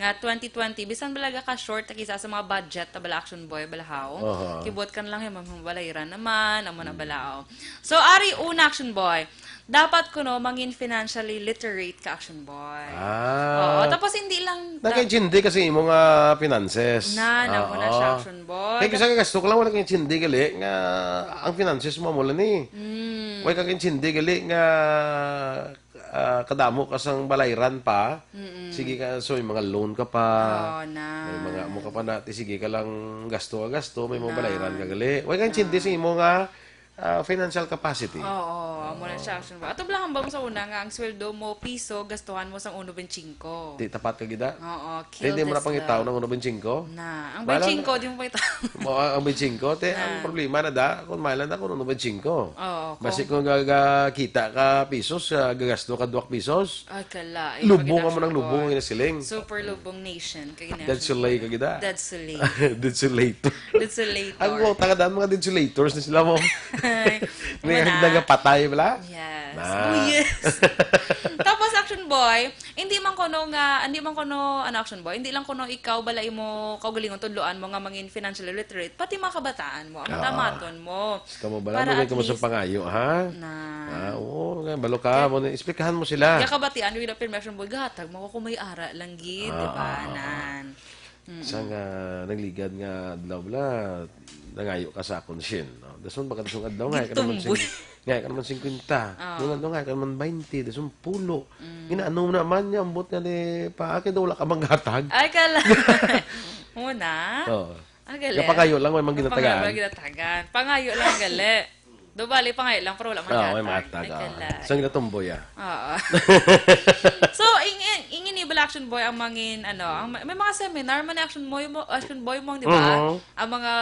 2020 bisan balaga ka short kisa sa mga budget ta bala Action Boy balahaw kibot kan lang yung mabalayran naman amo na balao. So ari una Action Boy dapat kuno mangin financially literate ka Action Boy. Tapos hindi lang nakaintindi kasi imo nga finances na mo na siya Action Boy. Kaya kasi gasto ko lang wala kang intindi gali nga ang finances mo mula ni wala kang intindi gali nga kadamo kasang balayran pa. Sige ka, so may mga loan ka pa. May mga mo ka pa na, sige ka lang gasto, may mga balayran ka gali. Huwag kang chindi sa imo nga financial capacity. Muna siya Action Boy. Ato lang ba mo sa una nga ang sweldo mo piso, gastuhan mo sa 1.5. Di tapat ka gida? Kill hindi mo na this pangitaw ng 1.5? Ang 1.5 di mo pangitaw. Ang 1.5? Ang problema na da, kung mailan na kung 1.5. Basi kung kita ka pisos, gagasto ka 2 pisos. Ay, kala. Lubong mo ng lubong yung siling. Super lubong nation. Dead sulay ka gida? Dead sulay. Dead sulator. Dead sulator. Ang mga tagadaan mga dead sulators na sila mo. May nagapatay pala? Yes. Yes. Tapos Action Boy, hindi man kono Action Boy, hindi lang kono ikaw balay mo kaugalingon tudloan mo nga mangin financially literate, pati mga kabataan mo, ang matamaton mo. Kamo bala mo sa pangayo, ha? Oo, balo ka mo, explikahan mo sila. Ya kabatian with Action Boy, gatag mo ko may ara lang gid, di ba? Sang nagligad nga adlaw bala nangayo ka sa konsin. Dason baka dasong adlaw nga ka naman 50. Yung adlaw nga ka naman 20, dasong pulo. Inaano naman niya ambot nga ni paake daw wala ka manghatag. Ay kala. Muna. Ang gali. Pangayo lang may mangginatagan. Pangayo lang gali. Do bali pangayo lang pero wala man may matag. Sang ginatumboy So ingin ni Action Boy ang mangin may mga seminar man Action Boy mo di ba? Ang mga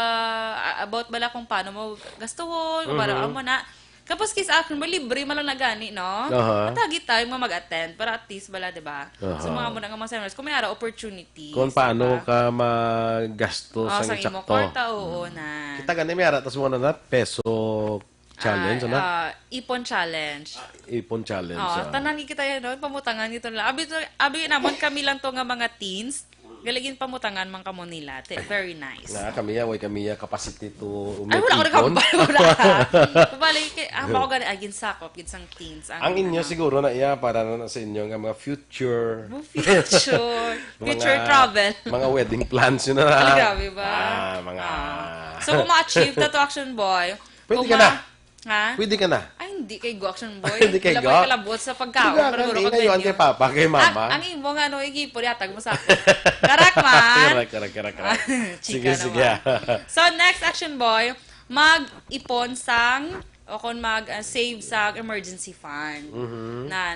about bala kung paano mo gastuhon o para mo na kapos kis Action Boy libre man lang na gani no? Matagi tayo mag-attend para at least bala di ba? So mga mo na nga mga seminars kung may ara opportunity. Kung paano ka magasto sa imo kwarta na. Kita gani may ara tas mo na peso challenge, Ipon challenge. Ipon challenge. Tanan kita yan, no? Pamutangan ito lang. Abi namon kami lang to nga mga teens. Galigin pamutangan man kamo nila. Very nice. Kami capacity to make ipon. Ay, wala ko Pabalik, ako gani, agin sakop, ginsang teens. Ang inyo siguro na para na sa inyo nga mga future travel. Mga wedding plans yun na. Grabe ba? So, kung ma-achieve na to Action Boy, pwede ka na. Ha? Pwede ka na. Ay, hindi kay Go Action Boy. Hindi kay Go. Kalabot sa pagkaon. Hindi ngayon kay Papa, kay Mama. Ang imo nga, igipo, yatag mo sa akin. Karak man. Karak. Sige. So, next Action Boy, mag-ipon sang o kung mag-save sa emergency fund.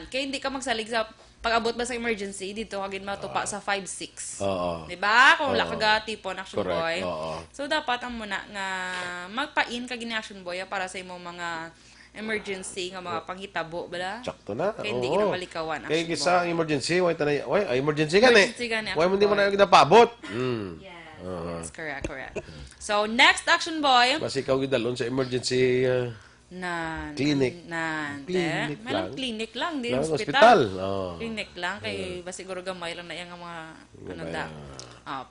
Kaya hindi ka magsalig sa pag-abot ba sa emergency, dito kagin matupa sa 5-6. Diba? Kung wala ka tipon Action Boy. So, dapat ang muna nga magpain kagin Action Boy para sa imong mga emergency nga mga panghitabo, bala? Sakto na. Kaya hindi ka malikawan, Action Boy. Kaya isa emergency, emergency ka ni. Why mo hindi mo na yung napabot. Yes, correct. So, next Action Boy. Basi ikaw gidalon sa emergency clinic. Clinic lang, di hospital. Clinic lang, kay siguro gamay lang na yung mga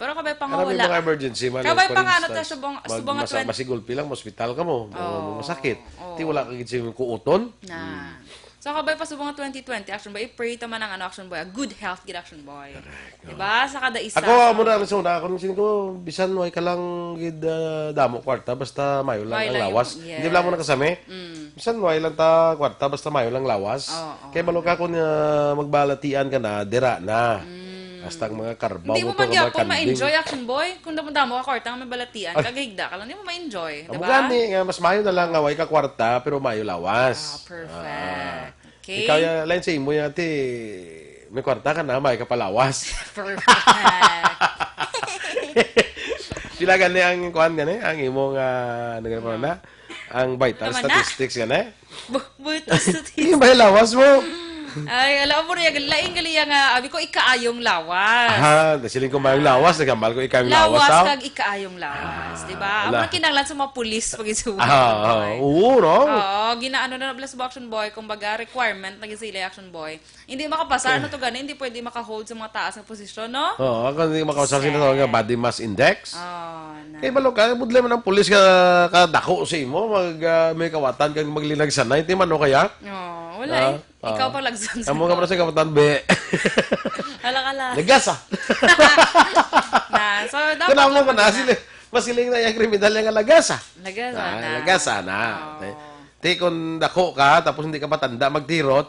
pero kabay pang wala. Mga emergency man. Kabay pang ta subong 20. Masigulpi lang, hospital ka mo. Masakit. Ti wala ka gid kuuton. So kabay pa subong nga 2020 Action Boy, i-pray taman ang Action Boy, a good health gid Action Boy. Diba? Sa kada isa. Ako muna ang suna, ako nung ko bisan way ka lang gid damo kwarta basta mayo lang ang lawas. Hindi lang mo nakasami. Bisan way lang ta kwarta basta mayo lang lawas. Kay malo ka kun magbalatian ka na, dira na. Hasta ang mga karbaw hindi mo man gyapon ma-enjoy Action Boy kung damo ka kwarta nga may balatian kagahigda ka lang hindi mo ma-enjoy, diba? Gani nga mas mayo na lang nga way ka kwarta pero mayo lawas. Perfect. Okay. Ikaw lain sa imo yati may kwarta ka na may ka palawas. Perfect. Sila gani ang kuan gani ang imong na ang vital statistics gani. Vital statistics. May lawas mo. Ay, alam mo rin, laing gali nga, abi ko, ikaayong lawas. Nasiling ko mayong lawas, nagambal ko ikaayong lawas. Lawas kag ikaayong lawas, diba? Amo na kinanglan sa mga pulis pag isuwa. Oo, no? Oo, ginaano na nablas sa Action Boy, kumbaga requirement na sila Action Boy. Hindi makapasar, ano to gani, hindi pwede makahold sa mga taas na posisyon, no? Oo, kung hindi makapasar sila nga body mass index. Kaya balo ka, budlay man ang pulis ka dako sa imo, may kawatan kang maglinag sanay, hindi man o kaya? Oo, wala eh. Ikaw pa lagsan sa amo ka para sa kawatan, be. Alak-alak. Nagas So, dapat kunamo ko na, masiling na yung kriminal yung lagasa. Lagasa na. Ti, kung dako ka, tapos hindi ka matanda magtiro,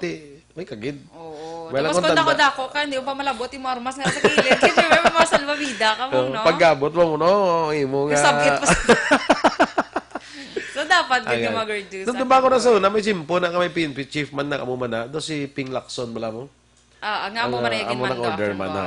may kagid. Oo. Tapos kung dako-dako ka, hindi mo pa malabot yung armas nga sa kilid. Kasi may mga salvavida ka mo, no? Paggabot mo, no? Imo nga. Kasabit pa So, dapat good yung mag-reduce. Nung ko na sa una, may simpo na may PNP chief man na kamo man na. Doon si Ping Lacson, bala mo? Ang amo man na man do. Order man na.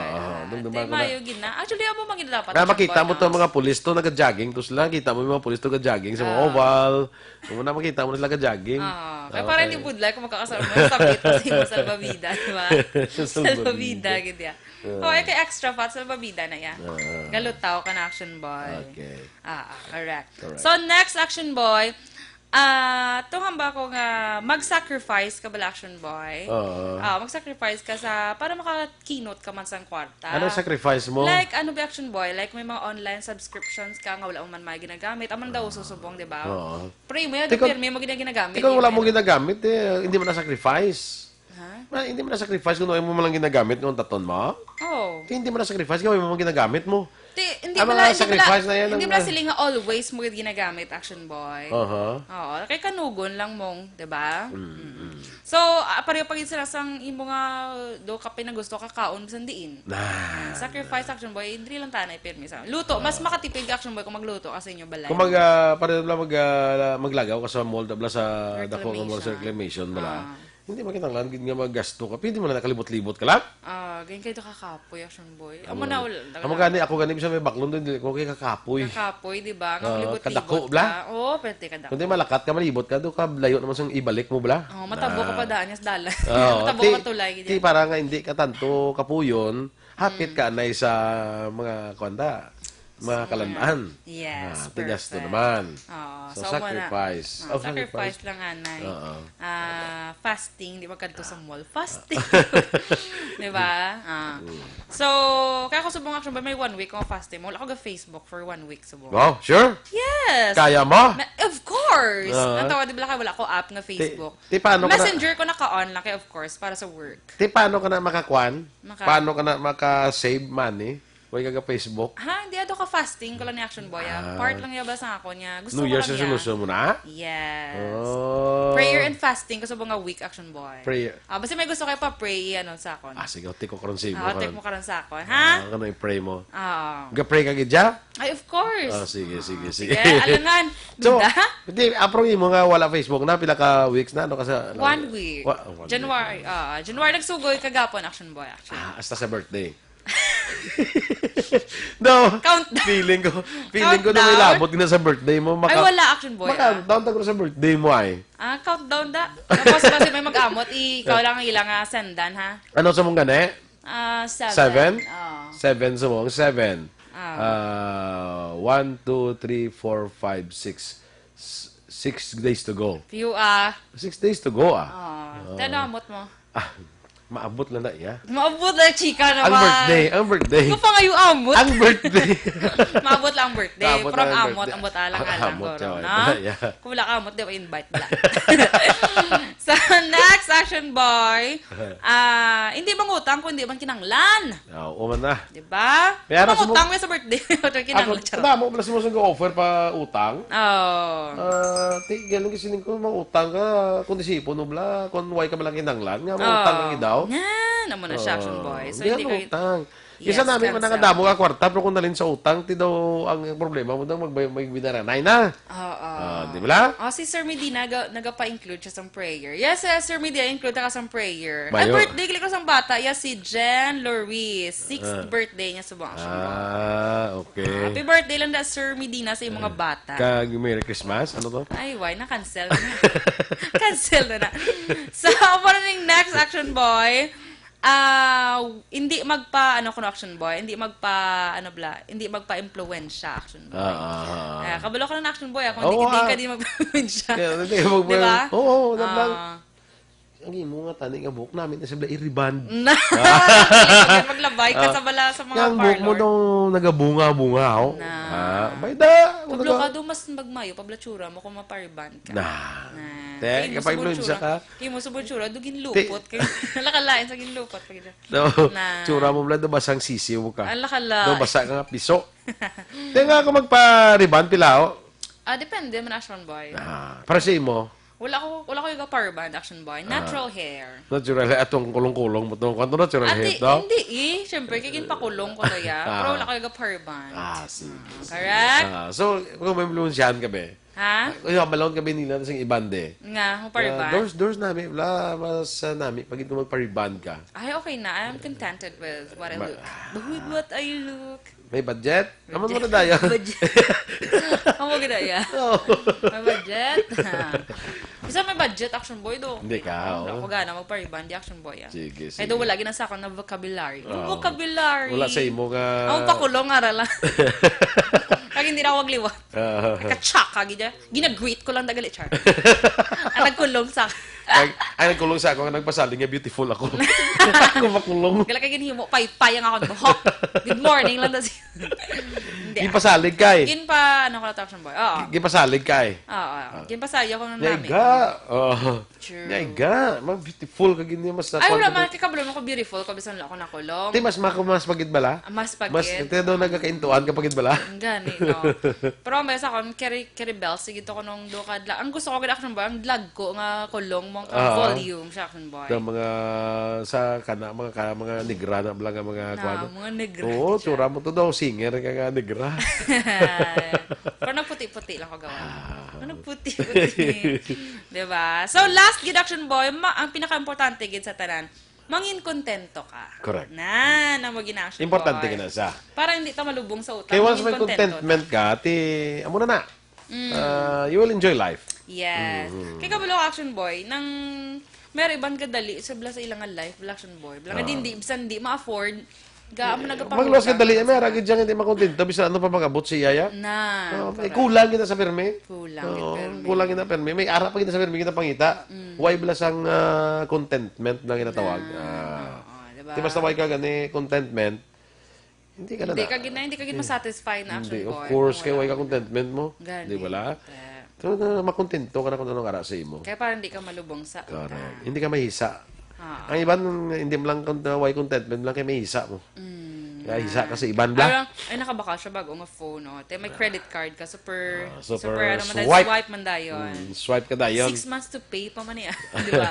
Mayo gina. Actually, amo man dapat. Makita mo to mga pulis to nag-jogging. To sila, kita mo yung mga pulis to nag-jogging sa mga oval. Kung na makita mo nila nag-jogging. Kaya parang hindi budlay kung magkakasama mo. Sabit kasi mo salvavida, di ba? Salvavida, gid ya. Kay extra fat salvavida na ya. Galutaw ka na Action Boy. Okay. Correct. So, next Action Boy, tuhang ba ko nga mag-sacrifice ka ba Action Boy? Mag-sacrifice ka para makakinot ka man sa kwarta. Ano sacrifice mo? Like, ano ba Action Boy? Like, may mga online subscriptions ka nga wala man may ginagamit. Aman daw susubong, di ba? Pray mo yan, may mo ginagamit. Ikaw wala mo ginagamit, hindi mo na-sacrifice. Hindi mo na-sacrifice kung mo lang ginagamit ng taton mo? Hindi mo na-sacrifice kung mo ginagamit mo. Hindi mo sila nga always mo ginagamit, Action Boy. Kay kanugon lang mong, di ba? So, pareho pag sila sang imo nga do ka na gusto ka kaon bisan diin. Sacrifice Action Boy, hindi lang tanay permi sa. Luto, mas makatipid Action Boy kung magluto kasi inyo balay. Kung pareho lang maglagaw ka sa mall bla sa dako nga mall sa reclamation bala. Hindi makitanglan gid nga maggasto ka. Pwede mo na nakalibot-libot ka lang. Ganyan kayo kakapoy, Action Boy. Amo na wala. Ako gani bisa may baklon doon, ko kay kakapoy. Kakapoy, di ba? Kalibot-libot kadako bla. Pwede kadako. Kundi malakat ka malibot ka do ka layo naman sang ibalik mo bla. Matabo ka pa daan sa dalan. Matabo ka tulay gid. Para nga hindi ka tanto kapuyon, hapit ka anay sa mga kwanda. Mga kalandaan. Yes, tigas to naman. So sacrifice. Sacrifice lang, anay. Fasting, di ba kanto sa mall? Fasting. Di ba? So, kaya ko subong Action Boy, may 1 week akong fasting. Wala ako ga-Facebook for 1 week subong. Wow, sure? Yes! Kaya mo? Of course! Natawa, di ba wala ko app na Facebook. Messenger ko naka-on lang, kaya of course, para sa work. Paano ka na makakwan? Paano ka na maka-save money? Huwag ka Facebook? Hindi ako ka-fasting ko lang ni Action Boy. Part lang yaba sa ako niya. Gusto New ko Year's lang resolution mo na? Yes. Prayer and fasting ko sa mga week, Action Boy. Prayer? Basta may gusto kayo pa pray sa ako. Sige, tiko karon sa imo. Tik mo karon sa ako. Ha? Ano yung pray mo? Ga-pray ka gidya? Ay, of course. Sige. Alangan. Duda? Hindi, apro mo nga wala Facebook na, pila ka weeks na, ano kasi? 1 week. January. January nagsugoy kagapon, Action Boy, actually. Hasta sa birthday. No. Countdown. Feeling ko na may labot na sa birthday mo. Ay, wala Action Boy. Countdown ko sa birthday mo ay. Countdown da. Tapos kasi may mag-amot, ikaw lang ang ilang sendan, ha? Ano sa mong gani? 7. 7 sa mong. 7. 1, 2, 3, 4, 5, 6 days to go. 6 days to go, Tanamot mo. Maabot lang na iya. Maabot lang, chika naman. Ang birthday. Kung pa nga yung amot. Ang birthday. Maabot lang ang birthday. From amot, ambot alang-alang. Kung wala ka amot, di ba invite bala. So, next action boy. Hindi mangutang kung hindi man kinanglan. Uman na. Diba? Kaya Mangutang mo sa birthday. Kinanglan. Ako, mo mo sa offer pa utang. Ganun kasi ko, utang ka, kung disipon mo bla, kung why ka malang kinanglan, nga utang lang daw. Nga, naman na siya, action boy. So, hindi ka utang. Yes, Isa namin manangadamo ka kwarta, pero kung nalin sa utang, ti daw ang problema mo daw magbinaranay na. Di ba? Si Sir Medina, nagapa-include siya sa prayer. Yes, Sir Medina, include ka sa prayer. Bayo. Ang birthday ko sa bata, si Jen Loris. 6th birthday niya sa buong action boy. Okay. Happy birthday lang na, Sir Medina, sa mga bata. Merry Christmas? Ano to? Ay, why? Na-cancel na. Cancel na. So, para ng next action boy, hindi action boy, hindi magpa-impluwensya action boy. Kabalo ka ng action boy, kung hindi ka di magpa-impluensya. Diba? Oo, ang imo nga tani nga buhok namin na sabla i-reband. Maglabay ka sa mga parlor. Ang buhok mo daw nagabunga-bunga ako. Bayda. Pablo ka daw mas magmayo, pablatsura mo kung mapariban ka. Te, kapag influensya ka. Kaya mo sa butsura, dugin lupot. Nakalain sa ginlupot. Tsura mo mula, basang sisiw ka. Alakala. Basa ka nga piso. Te nga ako magpa-reband pilao. Depende man action boy. Para sa imo. Wala ko yung power band action boy. Natural hair. Natural hair. Atong kulong-kulong mo. Kanto natural hair daw? Hindi Siyempre, kikin pakulong ko to ya. Pero wala ko yung power band. Sige. Correct? So, kung may influensyahan ka ba? Ha? Balon ka ba nila sa ibande? Nga, power band. Doors namin. Mas namin. Pag ito magpa-reband ka. Ay, okay na. I'm contented with what I look. With what I look. May budget? Naman mo na daya. Budget. Ang mo gina May budget. Isa may budget, action boy do. Hindi ka, Ako gana, magpa-reband, action boy. Sige. Kaya do wala ginasa ako na vocabulary. Vocabulary. Wala sa imo nga. Ang pakulong, ara lang. Kag hindi na ako magliwat. Katsak, gina-greet ko lang dagali, char. Ang nagkulong sa akin. Ay, nagkulong sa ako, nagpasaling nga beautiful ako. Ako makulong. Gala kay ginhimo, payang ako buhok. Good morning lang tas. Gipasalig kay. Ginpa, ko na action boy. Oo. Gipasalig kay. Oo. Ginpasalig ako ng namin. True. Nyaiga. Beautiful ka gini mas na. Ay, wala man, kikabalo ko beautiful, kabisan lang ako nakulong. Ti, mas pagid bala? Mas pagid. Ti, daw nagkakaintuan ka pagid bala? Gani, no. Pero may sa akong carry bells, sige to ko nung dukad lang. Ang gusto ko kay action boy, ang vlog ko nga kulong mong volume sa action boy. Sa mga negra na bala nga mga kuano. Mga negra. Oo, tsura mo to daw singer ka nga negra. Pero nagputi-puti lang ko gawa. Nagputi-puti. Diba? So, last gid action boy, ang pinaka-importante gid sa tanan, mangin kontento ka. Correct. Na mo gina-action boy. Importante ka na sa. Para hindi ta malubong sa utang. Kaya once may contentment ka, amo na. You will enjoy life. Yes. Kaya kabalo action boy, nang meron ibang kadali sa ilang life, action boy. Blang bisan di ma-afford, mo nagapangutang. Magluwas ka dali, may ragid dyan hindi makontento, bisan ano pa mag-abot si Yaya? Kulang kita sa perme. Kulang kita perme. May ara pa kita sa perme, kita pangita. Why belasang contentment na kinatawag? Di basta why ka gani contentment, hindi ka na hindi ka masatisfied na action boy. Of course, kaya why ka contentment mo? Di ba la? So, makontento ka na kung anong ara sa imo. Kaya parang hindi ka malubong sa utang. Hindi ka mahisa. Ang iban, hindi mo lang why contentment, lang kayo mahisa mo. Kaya hisa ka sa iban bla. Ay, nakabaka siya bago nga phone. May credit card ka. Super swipe man dayon. Swipe ka dayon. 6 months to pay pa man niya. Di ba?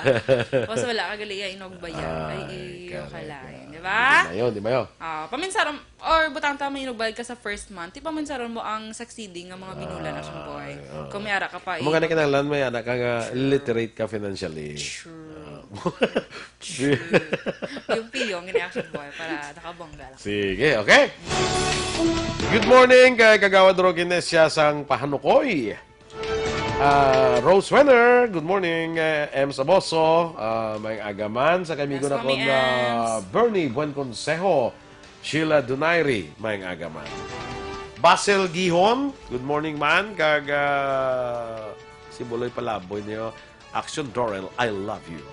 Kasi wala ka gali, inog bayan. Kalain. Di ba? Di ba yun? Paminsaron, or butang tama inugbayad ka sa first month, paminsaron mo ang succeeding ng mga binulan na siyang boy. Kung may ara ka pa. Mga nakinalan, may anak ka nga, literate ka financially. True. Yung piyong, action boy, para nakabongga lang. Sige, okay. Good morning kay Kagawad Roginesia sang Pahanukoy. Rose Wenner, good morning. M. Saboso, may agaman sa kamigo na kon Bernie Buen Consejo, Sheila Dunairi, may agaman. Basil Gihon, good morning man. Si Buloy Palaboy niyo, Aksyon Dorel, I love you.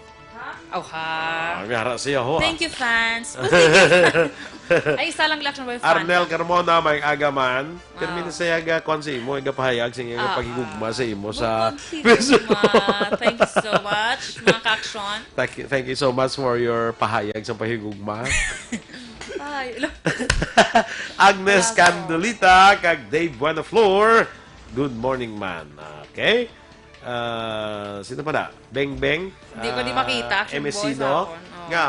Oh, ha. Ngara siya ho. Thank you, fans. Thank you. Ay, isa lang Aksyon Boy fan. Arnel Carmona, may agaman. Termina sa yaga, kung sa imo, pahayag sa nga pagigugma sa imo sa Facebook. Thank you so much, mga ka-aksyon. Thank you so much for your pahayag sa pahigugma. Ay, Agnes Candolita, kag Dave Buenaflor. Good morning, man. Okay? Sino pa na? Beng Beng? Hindi ko di makita. Action Boy Emesino. sa akon. Nga,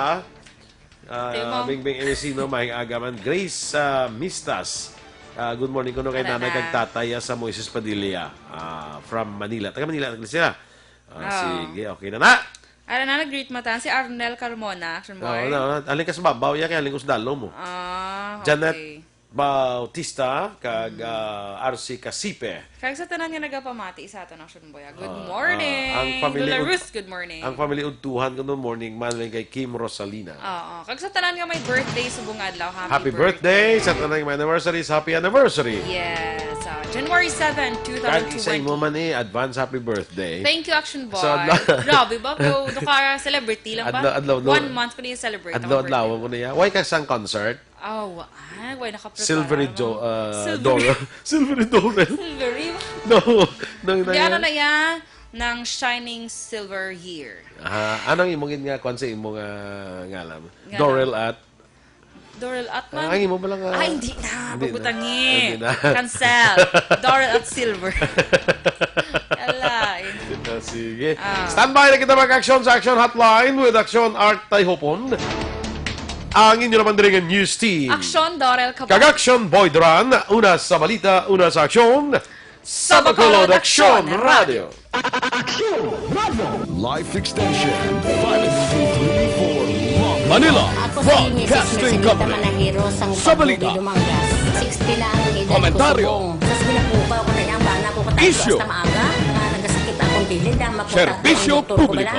Beng Beng Emesino, may agaman. Grace Mistas. Good morning kuno kay nanay kag tatay sa Moises Padilla from Manila. Taga Manila sila. Sige, okay na na. Ara na nag-greet matan si Arnel Carmona, Action Boy. Alin ka sa babaw ya kay alin ko sa dalo mo. Okay. Janet Bautista kag RC Casipe. Kaya sa tanan nga nagapamati sa aton Action Boy. Good morning. Ang family Dolores, good morning. Ang family udtuhan kuno morning man kay Kim Rosalina. Oo. Kag sa tanan nga may birthday sa bungadlaw, Happy birthday sa tanan nga may anniversaries, happy anniversary. Yes. January 7, Kag isa 2020. mo man advance happy birthday. Thank you, Action Boy. So, Grabe ba? Pero ka celebrity lang ba? Adlaw, 1 month pa niya celebrate. Adlaw mo na ya. Why ka sang concert? Oh, why nakaprepare? Silvery Dorel. Silvery Dorel. Silvery? No. Di ano na yan? Ng Shining Silver Year. Anong imong nga kwan sa imong ngalam? Dorel at Dorel Atman? ang imo ba lang? Hindi na. Pagbutangin. Hindi na. Cancel. Dorel at Silver. Ala. Sige. Standby na kita mag-action sa Action Hotline with Action Art Tayhopon. Ang inyo naman din ang news team. Aksyon, Dorel, Cabatu. Kag-Action Boy Duran, una sa balita, una sa aksyon. Sa Bacolod Aksyon Radio. Aksyon Radio. Life Extension 52334 Manila Broadcasting Company. Sa balita. Komentaryo. Isyo. Serbisyo publiko.